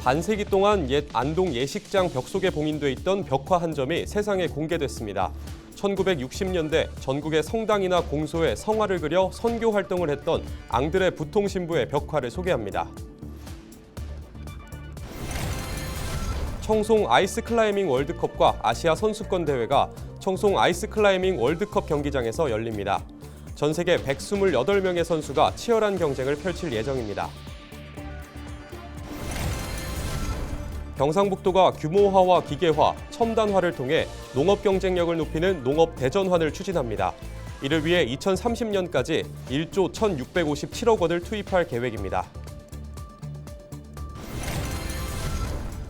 반세기 동안 옛 안동 예식장 벽 속에 봉인돼 있던 벽화 한 점이 세상에 공개됐습니다. 1960년대 전국의 성당이나 공소에 성화를 그려 선교 활동을 했던 앙드레 부통 신부의 벽화를 소개합니다. 청송 아이스 클라이밍 월드컵과 아시아 선수권 대회가 청송 아이스 클라이밍 월드컵 경기장에서 열립니다. 전 세계 128명의 선수가 치열한 경쟁을 펼칠 예정입니다. 경상북도가 규모화와 기계화, 첨단화를 통해 농업 경쟁력을 높이는 농업 대전환을 추진합니다. 이를 위해 2030년까지 1조 1,657억 원을 투입할 계획입니다.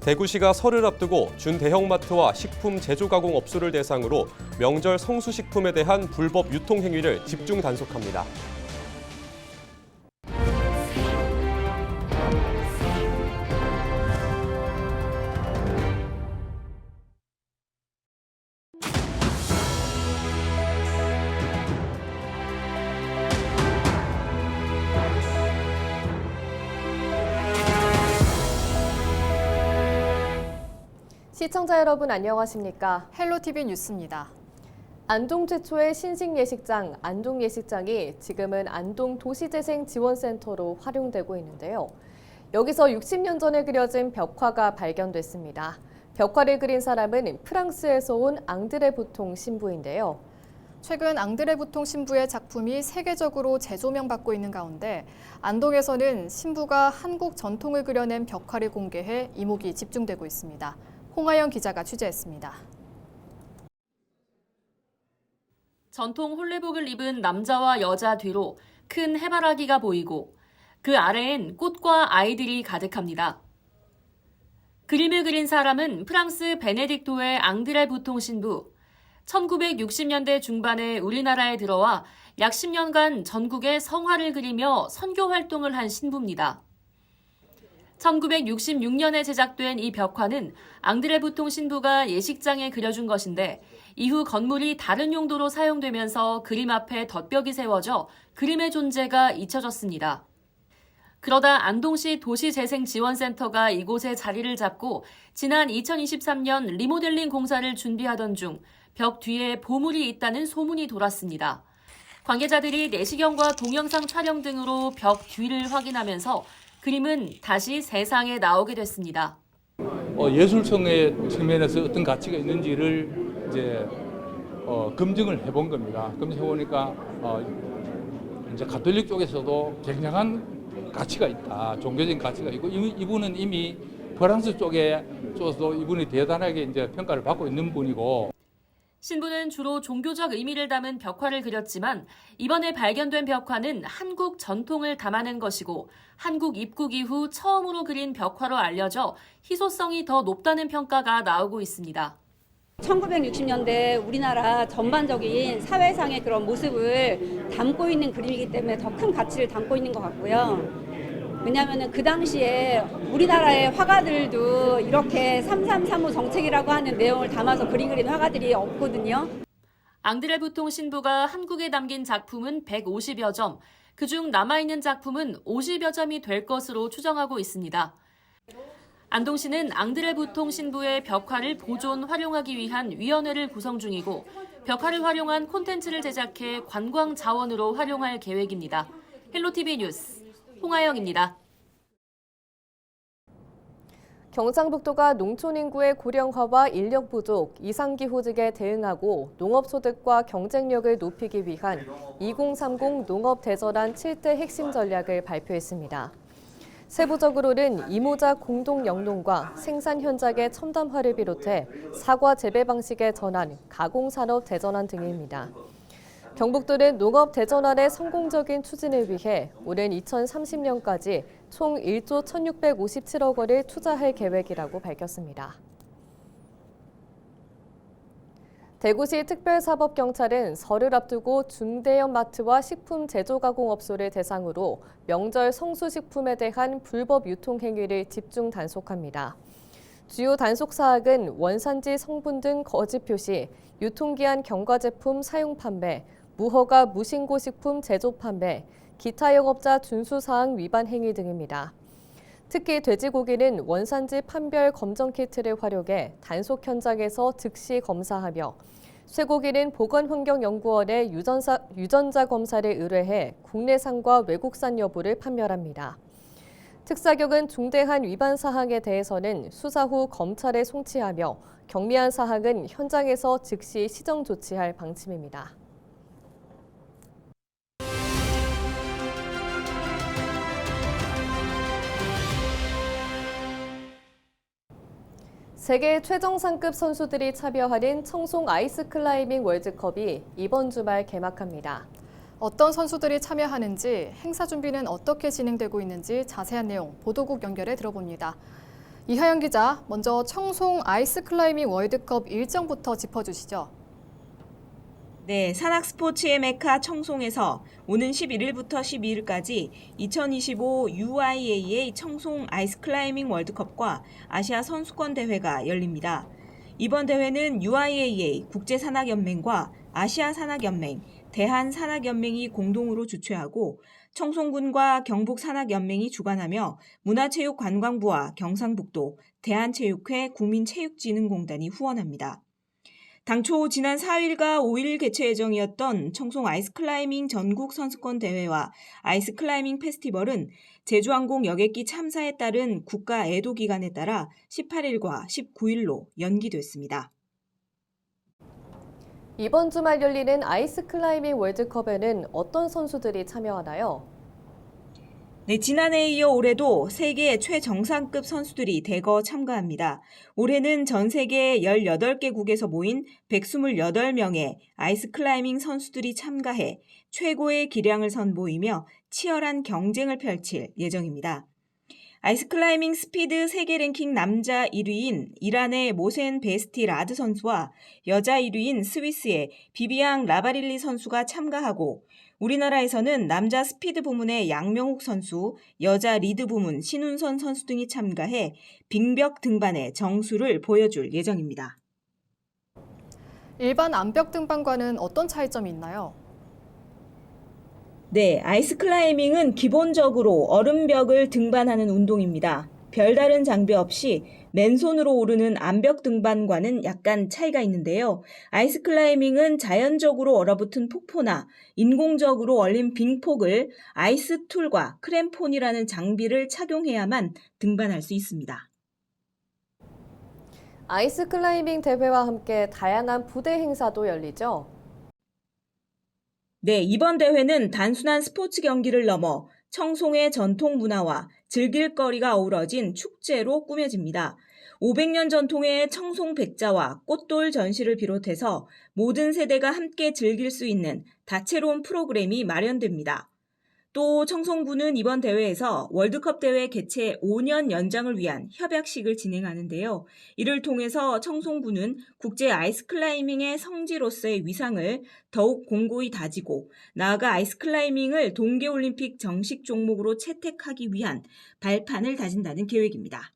대구시가 설을 앞두고 준대형마트와 식품 제조가공업소를 대상으로 명절 성수식품에 대한 불법 유통 행위를 집중 단속합니다. 시청자 여러분 안녕하십니까? 헬로티비 뉴스입니다. 안동 최초의 신식 예식장 안동예식장이 지금은 안동 도시재생지원센터로 활용되고 있는데요. 여기서 60년 전에 그려진 벽화가 발견됐습니다. 벽화를 그린 사람은 프랑스에서 온 앙드레 부통 신부인데요. 최근 앙드레 부통 신부의 작품이 세계적으로 재조명받고 있는 가운데 안동에서는 신부가 한국 전통을 그려낸 벽화를 공개해 이목이 집중되고 있습니다. 홍하영 기자가 취재했습니다. 전통 홀레복을 입은 남자와 여자 뒤로 큰 해바라기가 보이고 그 아래엔 꽃과 아이들이 가득합니다. 그림을 그린 사람은 프랑스 베네딕토의 앙드레 부통 신부. 1960년대 중반에 우리나라에 들어와 약 10년간 전국에 성화를 그리며 선교 활동을 한 신부입니다. 1966년에 제작된 이 벽화는 앙드레 부통 신부가 예식장에 그려준 것인데 이후 건물이 다른 용도로 사용되면서 그림 앞에 덧벽이 세워져 그림의 존재가 잊혀졌습니다. 그러다 안동시 도시재생지원센터가 이곳에 자리를 잡고 지난 2023년 리모델링 공사를 준비하던 중 벽 뒤에 보물이 있다는 소문이 돌았습니다. 관계자들이 내시경과 동영상 촬영 등으로 벽 뒤를 확인하면서 그림은 다시 세상에 나오게 됐습니다. 예술성의 측면에서 어떤 가치가 있는지를 이제 검증을 해본 겁니다. 검증해 보니까 이제 가톨릭 쪽에서도 굉장한 가치가 있다, 종교적인 가치가 있고 이분은 이미 프랑스 쪽에서도 이분이 대단하게 이제 평가를 받고 있는 분이고. 신부는 주로 종교적 의미를 담은 벽화를 그렸지만 이번에 발견된 벽화는 한국 전통을 담아낸 것이고 한국 입국 이후 처음으로 그린 벽화로 알려져 희소성이 더 높다는 평가가 나오고 있습니다. 1960년대 우리나라 전반적인 사회상의 그런 모습을 담고 있는 그림이기 때문에 더 큰 가치를 담고 있는 것 같고요. 왜냐하면 그 당시에 우리나라의 화가들도 이렇게 3335 정책이라고 하는 내용을 담아서 그린 화가들이 없거든요. 앙드레 부통 신부가 한국에 담긴 작품은 150여 점, 그중 남아있는 작품은 50여 점이 될 것으로 추정하고 있습니다. 안동시는 앙드레 부통 신부의 벽화를 보존, 활용하기 위한 위원회를 구성 중이고 벽화를 활용한 콘텐츠를 제작해 관광 자원으로 활용할 계획입니다. 헬로티비 뉴스 홍하영입니다. 경상북도가 농촌 인구의 고령화와 인력 부족, 이상기후 등에 대응하고 농업소득과 경쟁력을 높이기 위한 2030 농업대전환 7대 핵심 전략을 발표했습니다. 세부적으로는 이모작 공동영농과 생산 현장의 첨단화를 비롯해 사과 재배 방식의 전환, 가공산업 대전환 등입니다. 경북도는 농업 대전환의 성공적인 추진을 위해 오는 2030년까지 총 1조 1,657억 원을 투자할 계획이라고 밝혔습니다. 대구시 특별사법경찰은 설을 앞두고 중대형 마트와 식품 제조가공업소를 대상으로 명절 성수식품에 대한 불법 유통 행위를 집중 단속합니다. 주요 단속 사항은 원산지 성분 등 거짓 표시, 유통기한 경과 제품 사용 판매, 무허가 무신고 식품 제조 판매, 기타 영업자 준수사항 위반 행위 등입니다. 특히 돼지고기는 원산지 판별 검정 키트를 활용해 단속 현장에서 즉시 검사하며 쇠고기는 보건환경연구원에 유전자 검사를 의뢰해 국내산과 외국산 여부를 판별합니다. 특사경은 중대한 위반 사항에 대해서는 수사 후 검찰에 송치하며 경미한 사항은 현장에서 즉시 시정 조치할 방침입니다. 세계 최정상급 선수들이 참여하는 청송 아이스클라이밍 월드컵이 이번 주말 개막합니다. 어떤 선수들이 참여하는지, 행사 준비는 어떻게 진행되고 있는지 자세한 내용 보도국 연결해 들어봅니다. 이하영 기자, 먼저 청송 아이스클라이밍 월드컵 일정부터 짚어주시죠. 네, 산악 스포츠의 메카 청송에서 오는 11일부터 12일까지 2025 UIAA 청송 아이스클라이밍 월드컵과 아시아 선수권 대회가 열립니다. 이번 대회는 UIAA 국제산악연맹과 아시아산악연맹, 대한산악연맹이 공동으로 주최하고 청송군과 경북산악연맹이 주관하며 문화체육관광부와 경상북도, 대한체육회, 국민체육진흥공단이 후원합니다. 당초 지난 4일과 5일 개최 예정이었던 청송 아이스클라이밍 전국 선수권 대회와 아이스클라이밍 페스티벌은 제주항공 여객기 참사에 따른 국가 애도 기간에 따라 18일과 19일로 연기됐습니다. 이번 주말 열리는 아이스클라이밍 월드컵에는 어떤 선수들이 참여하나요? 네, 지난해에 이어 올해도 세계 최정상급 선수들이 대거 참가합니다. 올해는 전 세계 18개국에서 모인 128명의 아이스클라이밍 선수들이 참가해 최고의 기량을 선보이며 치열한 경쟁을 펼칠 예정입니다. 아이스클라이밍 스피드 세계 랭킹 남자 1위인 이란의 모센 베스티 라드 선수와 여자 1위인 스위스의 비비앙 라바릴리 선수가 참가하고 우리나라에서는 남자 스피드 부문의 양명욱 선수, 여자 리드 부문 신운선 선수 등이 참가해 빙벽 등반의 정수를 보여줄 예정입니다. 일반 암벽 등반과는 어떤 차이점이 있나요? 네, 아이스클라이밍은 기본적으로 얼음벽을 등반하는 운동입니다. 별다른 장비 없이 맨손으로 오르는 암벽 등반과는 약간 차이가 있는데요. 아이스클라이밍은 자연적으로 얼어붙은 폭포나 인공적으로 얼린 빙폭을 아이스툴과 크램폰이라는 장비를 착용해야만 등반할 수 있습니다. 아이스클라이밍 대회와 함께 다양한 부대 행사도 열리죠? 네, 이번 대회는 단순한 스포츠 경기를 넘어 청송의 전통 문화와 즐길 거리가 어우러진 축제로 꾸며집니다. 500년 전통의 청송 백자와 꽃돌 전시를 비롯해서 모든 세대가 함께 즐길 수 있는 다채로운 프로그램이 마련됩니다. 또 청송군은 이번 대회에서 월드컵 대회 개최 5년 연장을 위한 협약식을 진행하는데요. 이를 통해서 청송군은 국제 아이스클라이밍의 성지로서의 위상을 더욱 공고히 다지고 나아가 아이스클라이밍을 동계올림픽 정식 종목으로 채택하기 위한 발판을 다진다는 계획입니다.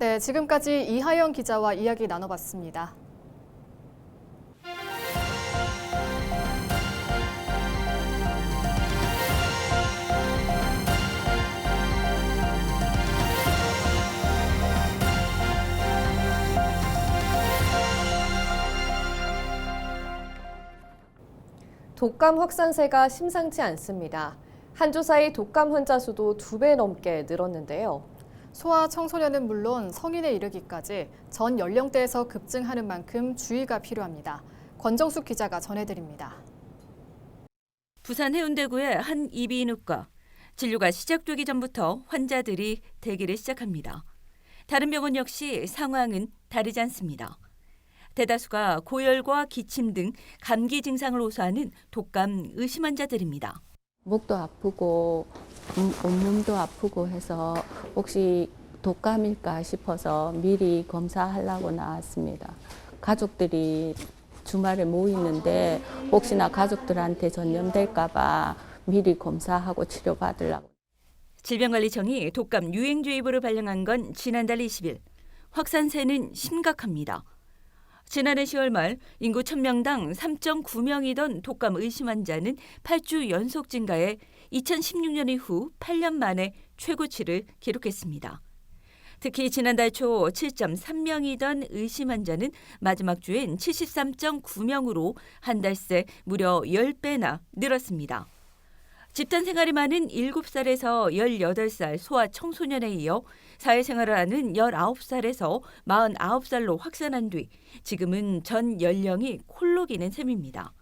네, 지금까지 이하영 기자와 이야기 나눠봤습니다. 독감 확산세가 심상치 않습니다. 한 주 사이 독감 환자 수도 2배 넘게 늘었는데요. 소아 청소년은 물론 성인에 이르기까지 전 연령대에서 급증하는 만큼 주의가 필요합니다. 권정숙 기자가 전해드립니다. 부산 해운대구의 한 이비인후과. 진료가 시작되기 전부터 환자들이 대기를 시작합니다. 다른 병원 역시 상황은 다르지 않습니다. 대다수가 고열과 기침 등 감기 증상을 호소하는 독감 의심 환자들입니다. 목도 아프고 온몸도 아프고 해서 혹시 독감일까 싶어서 미리 검사하려고 나왔습니다. 가족들이 주말에 모이는데 혹시나 가족들한테 전염될까 봐 미리 검사하고 치료받으려고. 질병관리청이 독감 유행주의보를 발령한 건 지난달 20일. 확산세는 심각합니다. 지난해 10월 말 인구 1000명당 3.9명이던 독감 의심 환자는 8주 연속 증가해 2016년 이후 8년 만에 최고치를 기록했습니다. 특히 지난달 초 7.3명이던 의심 환자는 마지막 주엔 73.9명으로 한 달 새 무려 10배나 늘었습니다. 집단 생활이 많은 7살에서 18살 소아 청소년에 이어 사회생활을 하는 19살에서 49살로 확산한 뒤 지금은 전 연령이 콜록이는 셈입니다.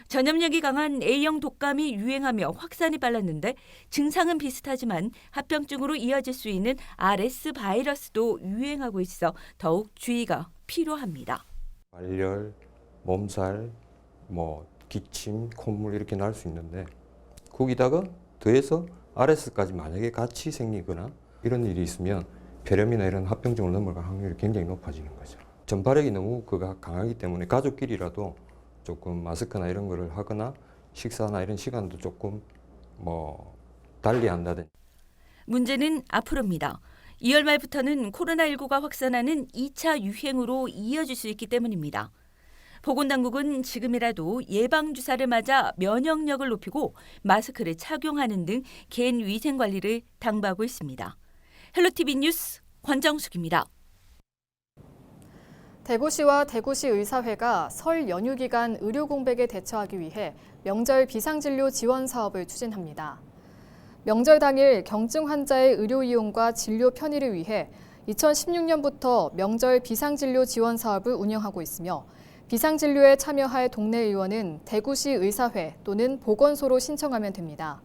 전염력이 강한 A형 독감이 유행하며 확산이 빨랐는데 증상은 비슷하지만 합병증으로 이어질 수 있는 RS 바이러스도 유행하고 있어 더욱 주의가 필요합니다. 발열, 몸살, 기침, 콧물 이렇게 날 수 있는데 거기다가 더해서 RS까지 만약에 같이 생기거나 이런 일이 있으면 폐렴이나 이런 합병증으로 넘어갈 확률이 굉장히 높아지는 거죠. 전파력이 너무 강하기 때문에 가족끼리라도 조금 마스크나 이런 거를 하거나 식사나 이런 시간도 조금 달리 한다든지. 문제는 앞으로입니다. 2월 말부터는 코로나19가 확산하는 2차 유행으로 이어질 수 있기 때문입니다. 보건당국은 지금이라도 예방주사를 맞아 면역력을 높이고 마스크를 착용하는 등 개인 위생관리를 당부하고 있습니다. 헬로티비 뉴스 권정숙입니다. 대구시와 대구시 의사회가 설 연휴 기간 의료 공백에 대처하기 위해 명절 비상진료 지원 사업을 추진합니다. 명절 당일 경증 환자의 의료 이용과 진료 편의를 위해 2016년부터 명절 비상진료 지원 사업을 운영하고 있으며 비상진료에 참여할 동네 의원은 대구시 의사회 또는 보건소로 신청하면 됩니다.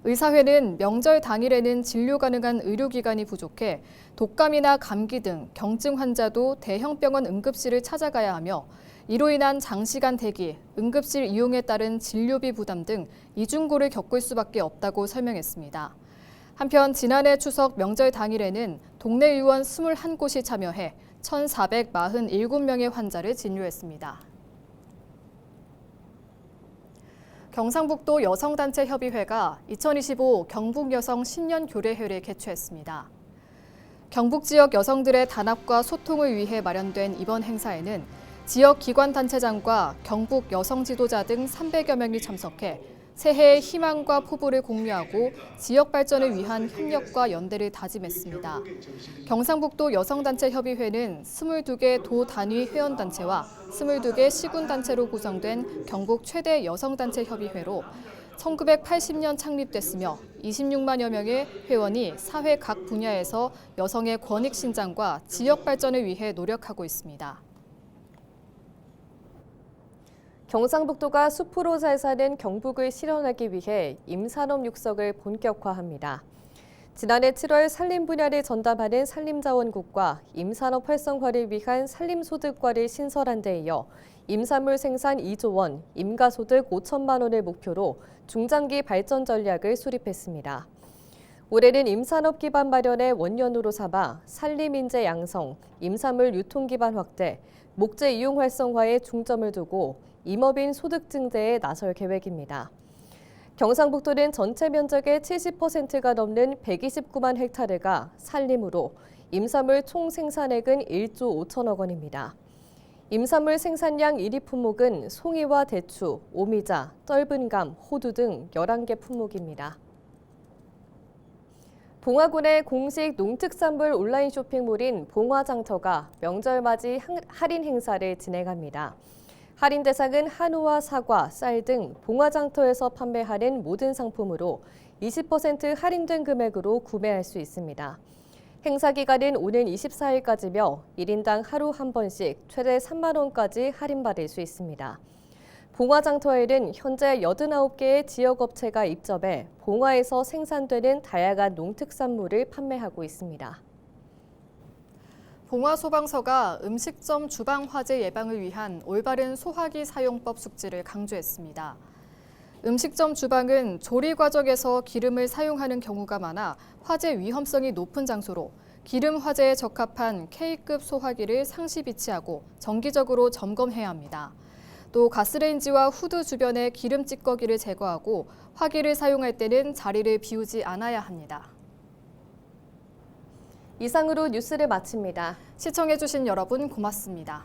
의사회는 명절 당일에는 진료 가능한 의료기관이 부족해 독감이나 감기 등 경증 환자도 대형 병원 응급실을 찾아가야 하며 이로 인한 장시간 대기, 응급실 이용에 따른 진료비 부담 등 이중고를 겪을 수밖에 없다고 설명했습니다. 한편 지난해 추석 명절 당일에는 동네 의원 21곳이 참여해 1,447명의 환자를 진료했습니다. 경상북도 여성단체협의회가 2025 경북여성 신년교례회를 개최했습니다. 경북 지역 여성들의 단합과 소통을 위해 마련된 이번 행사에는 지역 기관단체장과 경북 여성 지도자 등 300여 명이 참석해 새해의 희망과 포부를 공유하고 지역 발전을 위한 협력과 연대를 다짐했습니다. 경상북도 여성단체협의회는 22개 도 단위 회원단체와 22개 시군단체로 구성된 경북 최대 여성단체협의회로 1980년 창립됐으며 26만여 명의 회원이 사회 각 분야에서 여성의 권익 신장과 지역 발전을 위해 노력하고 있습니다. 경상북도가 숲으로 잘 사는 경북을 실현하기 위해 임산업 육성을 본격화합니다. 지난해 7월 산림 분야를 전담하는 산림자원국과 임산업 활성화를 위한 산림소득과를 신설한 데 이어 임산물 생산 2조 원, 임가소득 5천만 원을 목표로 중장기 발전 전략을 수립했습니다. 올해는 임산업 기반 마련의 원년으로 삼아 산림 인재 양성, 임산물 유통 기반 확대, 목재 이용 활성화에 중점을 두고 임업인 소득 증대에 나설 계획입니다. 경상북도는 전체 면적의 70%가 넘는 129만 헥타르가 산림으로 임산물 총 생산액은 1조 5천억 원입니다. 임산물 생산량 1위 품목은 송이와 대추, 오미자, 떫은 감, 호두 등 11개 품목입니다. 봉화군의 공식 농특산물 온라인 쇼핑몰인 봉화장터가 명절맞이 할인 행사를 진행합니다. 할인 대상은 한우와 사과, 쌀 등 봉화장터에서 판매하는 모든 상품으로 20% 할인된 금액으로 구매할 수 있습니다. 행사 기간은 오는 24일까지며 1인당 하루 한 번씩 최대 3만 원까지 할인받을 수 있습니다. 봉화장터에는 현재 89개의 지역업체가 입점해 봉화에서 생산되는 다양한 농특산물을 판매하고 있습니다. 봉화소방서가 음식점 주방 화재 예방을 위한 올바른 소화기 사용법 숙지를 강조했습니다. 음식점 주방은 조리 과정에서 기름을 사용하는 경우가 많아 화재 위험성이 높은 장소로 기름 화재에 적합한 K급 소화기를 상시 비치하고 정기적으로 점검해야 합니다. 또 가스레인지와 후드 주변의 기름 찌꺼기를 제거하고 화기를 사용할 때는 자리를 비우지 않아야 합니다. 이상으로 뉴스를 마칩니다. 시청해주신 여러분 고맙습니다.